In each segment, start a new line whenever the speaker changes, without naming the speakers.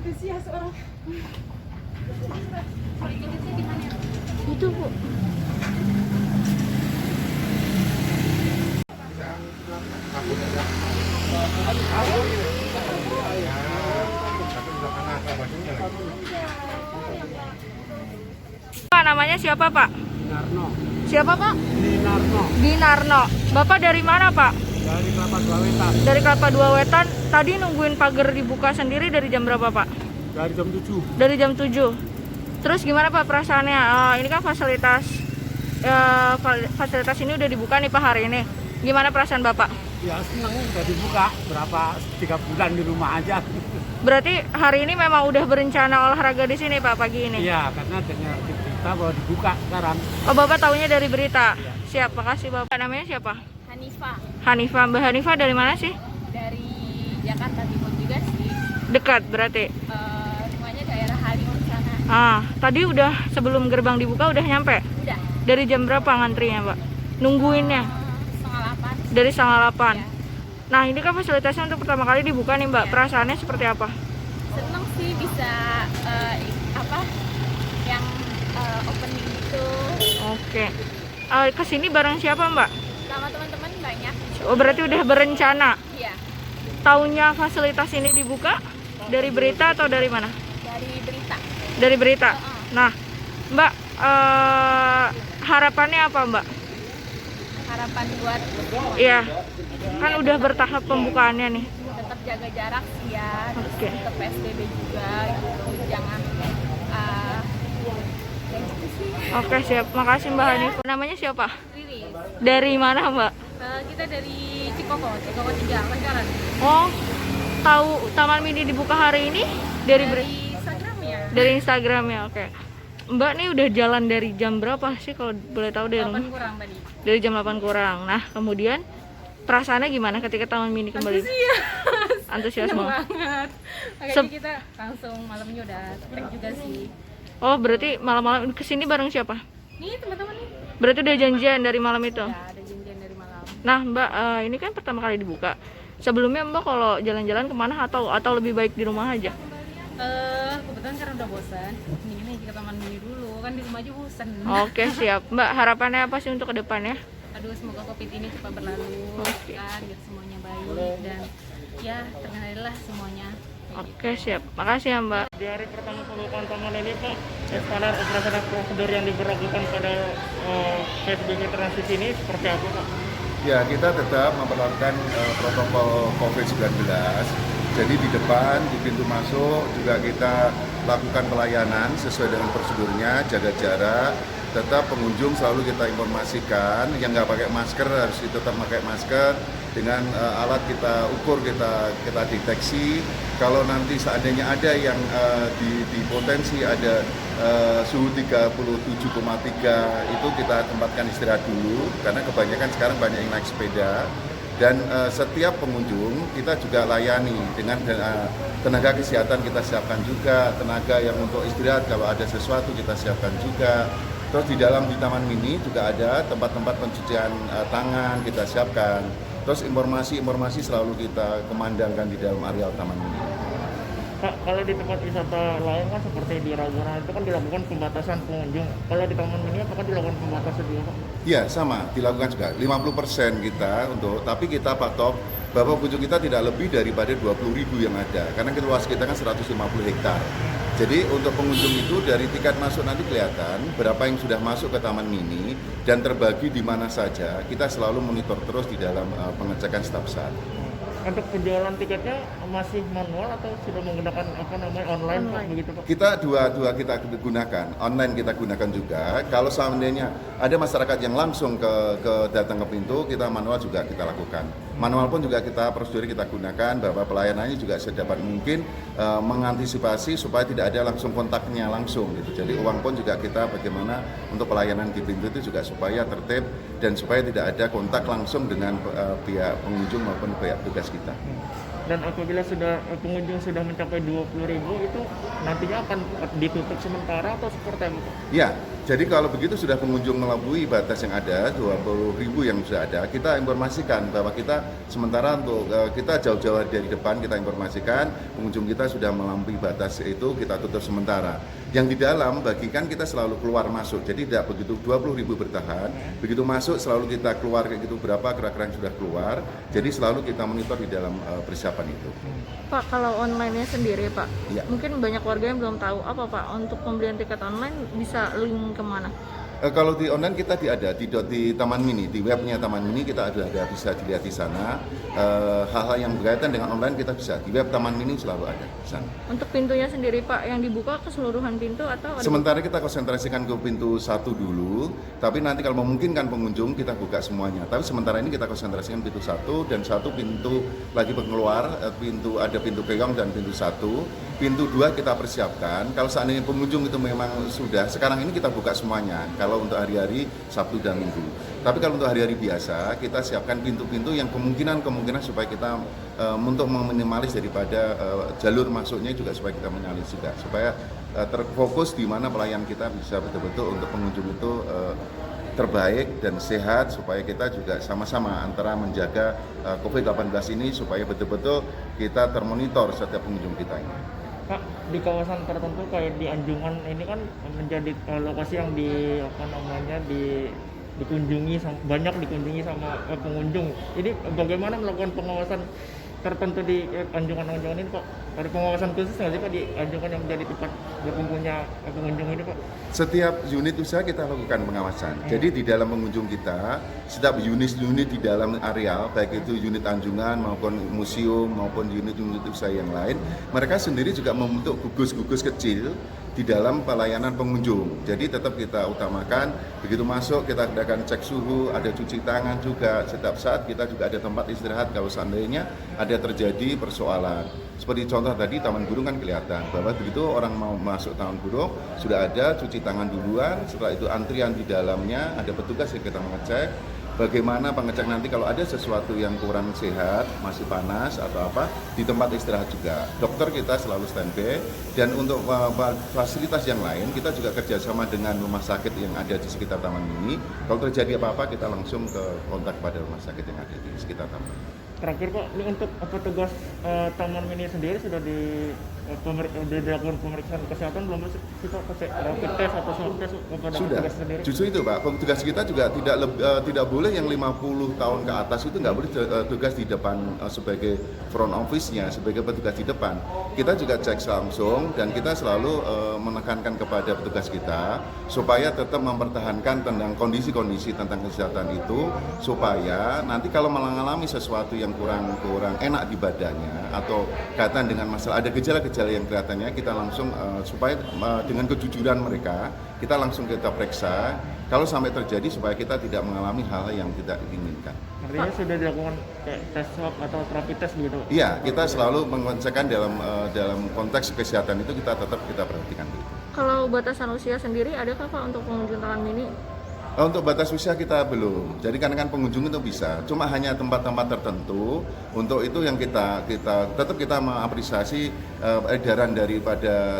antusias orang.
Itu Bu. Pak, namanya siapa Pak?
Dinarno.
Siapa Pak?
Dinarno.
Dinarno. Bapak dari mana Pak?
Dari Kelapa Dua Wetan.
Dari Kelapa Dua Wetan. Tadi nungguin pagar dibuka sendiri dari jam berapa Pak?
Dari jam 7.
Dari jam 7. Terus gimana Pak perasaannya? Ini kan fasilitas ini udah dibuka nih Pak hari ini. Gimana perasaan Bapak?
Ya seneng udah dibuka. Berapa 3 bulan di rumah aja.
Berarti hari ini memang udah berencana olahraga di sini Pak pagi ini?
Iya, karena dengar di berita bahwa dibuka sekarang.
Oh Bapak taunya dari berita?
Iya.
Siap, makasih Bapak. Namanya siapa?
Hanifah
Hanifah. Mbak Hanifah dari mana sih?
dari Jakarta Timur juga sih.
Dekat berarti?
Rumahnya daerah Halim sana.
Tadi udah sebelum gerbang dibuka udah nyampe?
Udah.
Dari jam berapa ngantrinya Mbak? Nungguinnya?
7:30.
Dari 7:30.
Ya.
Nah ini kan fasilitasnya untuk pertama kali dibuka nih Mbak.
Iya.
Perasaannya seperti apa?
Seneng sih bisa yang opening gitu.
Oke. Kesini bareng siapa Mbak?
Sama teman-teman banyak.
Oh berarti udah berencana.
Iya.
Taunya fasilitas ini dibuka dari berita atau dari mana?
Dari berita.
Dari berita.
Heeh.
Nah Mbak, harapannya apa Mbak?
Harapan buat
Iya, kan udah bertahap pembukaannya nih.
tetap jaga jarak sih ya. Terus
Oke.
tetap PSBB juga gitu. Jangan kayak gitu sih.
Oke siap, makasih Mbak Hanifah. Namanya siapa?
Riris.
Dari mana Mbak?
Kita dari Cikoko 3 Pancoran.
Oh, tahu Taman Mini dibuka hari ini dari
Instagram ya.
dari Instagramnya. Oke. Mbak nih udah jalan dari jam berapa sih kalau boleh tahu dari
8
rumah?
kurang tadi.
Dari jam 8 kurang. Nah, kemudian perasaannya gimana ketika Taman Mini kembali?
Antusias.
Antusiasme.
Seneng banget. Makanya
Sep-
kita langsung malamnya udah tag juga sih.
Oh, berarti malam-malam kesini bareng siapa?
Nih teman-teman nih.
Berarti udah janjian dari malam itu.
Udah ada janjian dari malam.
Nah, Mbak, ini kan pertama kali dibuka. Sebelumnya Mbak kalau jalan-jalan kemana atau lebih baik di rumah aja?
Kebetulan karena udah bosan, mendingan ke Taman Mini dulu. Kan di rumah aja bosan.
Oke, siap. Mbak, harapannya apa sih untuk kedepannya?
Aduh, semoga Covid ini cepat berlalu.
Oke.
Kan biar semuanya baik dan ya terkendalilah semuanya.
Oke, siap. Makasih ya, Mbak.
Di hari pertama pembukaan taman ini Pak, standar operasional prosedur yang diberlakukan pada PSBB transisi ini seperti apa Pak?
Ya, kita tetap memperlakukan protokol COVID-19. Jadi di depan, di pintu masuk juga kita lakukan pelayanan sesuai dengan prosedurnya, jaga jarak. Tetap pengunjung selalu kita informasikan, yang nggak pakai masker harus tetap pakai masker. Dengan alat kita ukur, kita deteksi. Kalau nanti seandainya ada yang di potensi ada suhu 37,3 itu kita tempatkan istirahat dulu, karena kebanyakan sekarang banyak yang naik sepeda. Dan setiap pengunjung kita juga layani dengan tenaga kesehatan, kita siapkan juga tenaga yang untuk istirahat kalau ada sesuatu kita siapkan juga. Terus di Taman Mini juga ada tempat-tempat pencucian tangan kita siapkan. Terus informasi selalu kita kemandangkan di dalam areal Taman Mini.
Pak, kalau di tempat wisata lain kan seperti di Ragunan itu kan dilakukan pembatasan pengunjung. Kalau di Taman Mini apakah dilakukan pembatasan juga Pak?
Iya, sama, dilakukan juga. 50% kita tapi kita patok bahwa pengunjung kita tidak lebih daripada 20.000 yang ada. Karena luas kita kan 150 hektar. Jadi untuk pengunjung itu dari tiket masuk nanti kelihatan berapa yang sudah masuk ke Taman Mini dan terbagi di mana saja. Kita selalu monitor terus di dalam pengecekan staf-staf.
Untuk penjualan tiketnya masih manual atau sudah menggunakan online Pak, begitu Pak?
Kita dua kita gunakan, online kita gunakan juga. Kalau seandainya ada masyarakat yang langsung datang ke pintu, kita manual juga kita lakukan. Manual pun juga prosedur kita gunakan, bahwa pelayanannya juga sedapat mungkin mengantisipasi supaya tidak ada langsung kontaknya langsung gitu. Jadi uang pun juga kita bagaimana untuk pelayanan di pintu itu juga supaya tertib dan supaya tidak ada kontak langsung dengan pihak pengunjung maupun pihak tugas kita.
Dan apabila pengunjung sudah mencapai 20.000 itu nantinya akan ditutup sementara atau seperti apa, Pak?
Ya, jadi kalau begitu sudah pengunjung melampaui batas yang ada 20.000 yang sudah ada, kita informasikan bahwa kita sementara untuk kita jauh-jauh dari depan kita informasikan pengunjung kita sudah melampaui batas itu kita tutup sementara. Yang di dalam bagikan kita selalu keluar masuk, jadi tidak begitu 20.000 bertahan, begitu masuk selalu kita keluar kayak gitu berapa kira-kira yang sudah keluar, jadi selalu kita monitor di dalam persiapan itu.
Pak, kalau online-nya sendiri Pak,
Iya.
mungkin banyak warga yang belum tahu apa Pak untuk pembelian tiket online bisa link kemana?
Kalau di online kita ada di Taman Mini, di webnya Taman Mini kita ada bisa dilihat di sana. Hal-hal yang berkaitan dengan online kita bisa di web Taman Mini selalu ada di sana.
Untuk pintunya sendiri Pak, yang dibuka keseluruhan pintu atau ada
Sementara kita konsentrasikan ke pintu 1 dulu, tapi nanti kalau memungkinkan pengunjung kita buka semuanya. Tapi sementara ini kita konsentrasikan pintu 1 dan 1 pintu lagi pengeluar, ada pintu keong dan pintu 1. Pintu 2 kita persiapkan. Kalau seandainya pengunjung itu memang sudah, sekarang ini kita buka semuanya. Kalau untuk hari-hari Sabtu dan Minggu. Tapi kalau untuk hari-hari biasa, kita siapkan pintu-pintu yang kemungkinan supaya kita untuk meminimalis daripada jalur masuknya juga supaya kita minimalis juga. Supaya terfokus di mana pelayan kita bisa betul-betul untuk pengunjung itu terbaik dan sehat, supaya kita juga sama-sama antara menjaga COVID-19 ini supaya betul-betul kita termonitor setiap pengunjung kita ini.
Pak, di kawasan tertentu kayak di Anjungan ini kan menjadi lokasi yang banyak dikunjungi sama pengunjung. Jadi bagaimana melakukan pengawasan tertentu di Anjungan-Anjungan ini, Pak? Ada pengawasan khusus nggak sih Pak di Anjungan yang menjadi tempat berkumpulnya pengunjung ini, Pak?
Setiap unit usaha kita lakukan pengawasan. Jadi di dalam pengunjung kita, setiap unit-unit di dalam areal, baik itu unit Anjungan maupun museum maupun unit-unit usaha yang lain, mereka sendiri juga membentuk gugus-gugus kecil di dalam pelayanan pengunjung. Jadi tetap kita utamakan, begitu masuk kita adakan cek suhu, ada cuci tangan juga. Setiap saat kita juga ada tempat istirahat kalau seandainya ada terjadi persoalan. Seperti contoh tadi Taman Burung kan kelihatan bahwa begitu orang mau masuk Taman Burung sudah ada cuci tangan duluan, setelah itu antrian di dalamnya, ada petugas yang kita mengecek. Bagaimana pengecek nanti kalau ada sesuatu yang kurang sehat, masih panas atau apa, di tempat istirahat juga. Dokter kita selalu standby, dan untuk fasilitas yang lain kita juga kerjasama dengan rumah sakit yang ada di sekitar Taman Mini. Kalau terjadi apa-apa kita langsung ke kontak pada rumah sakit yang ada di sekitar Taman.
Terakhir Pak, ini untuk petugas Taman Mini sendiri sudah dilakukan pemeriksaan kesehatan belum sih Pak? Rapid test atau swab test kepada
Sudah.
petugas sendiri?
Justru itu Pak, petugas kita juga tidak boleh yang 50 tahun ke atas itu nggak boleh tugas di depan sebagai front office-nya, sebagai petugas di depan. Kita juga cek langsung dan kita selalu menekankan kepada petugas kita supaya tetap mempertahankan tentang kondisi-kondisi tentang kesehatan itu, supaya nanti kalau mengalami sesuatu yang kurang enak di badannya atau kaitan dengan masalah ada gejala-gejala yang kelihatannya, kita langsung supaya dengan kejujuran mereka kita langsung kita periksa kalau sampai terjadi supaya kita tidak mengalami hal-hal yang tidak diinginkan.
Artinya sudah dilakukan tes swab atau rapid test gitu?
Iya, kita selalu mengecekkan dalam konteks kesehatan itu kita perhatikan.
Kalau batasan usia sendiri adakah Pak untuk pengunjung Taman Mini?
Untuk batas usia kita belum. Jadi kan pengunjung itu bisa. Cuma hanya tempat-tempat tertentu. Untuk itu yang kita tetap kita mengapresiasi edaran daripada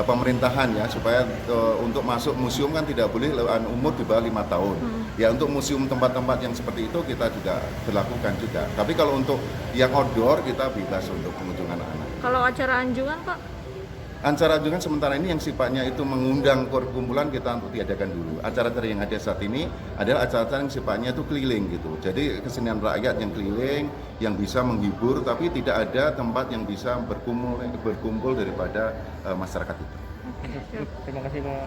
pemerintahan ya, supaya untuk masuk museum kan tidak boleh umur di bawah 5 tahun. Ya untuk museum tempat-tempat yang seperti itu kita juga berlakukan juga. Tapi kalau untuk yang outdoor kita bebas untuk pengunjung anak-anak.
Kalau acara Anjungan Pak?
Acara Anjungan sementara ini yang sifatnya itu mengundang perkumpulan kita untuk tiadakan dulu. Acara-acara yang ada saat ini adalah acara-acara yang sifatnya itu keliling gitu. Jadi kesenian rakyat yang keliling, yang bisa menghibur, tapi tidak ada tempat yang bisa berkumpul daripada masyarakat itu.
Terima kasih Pak.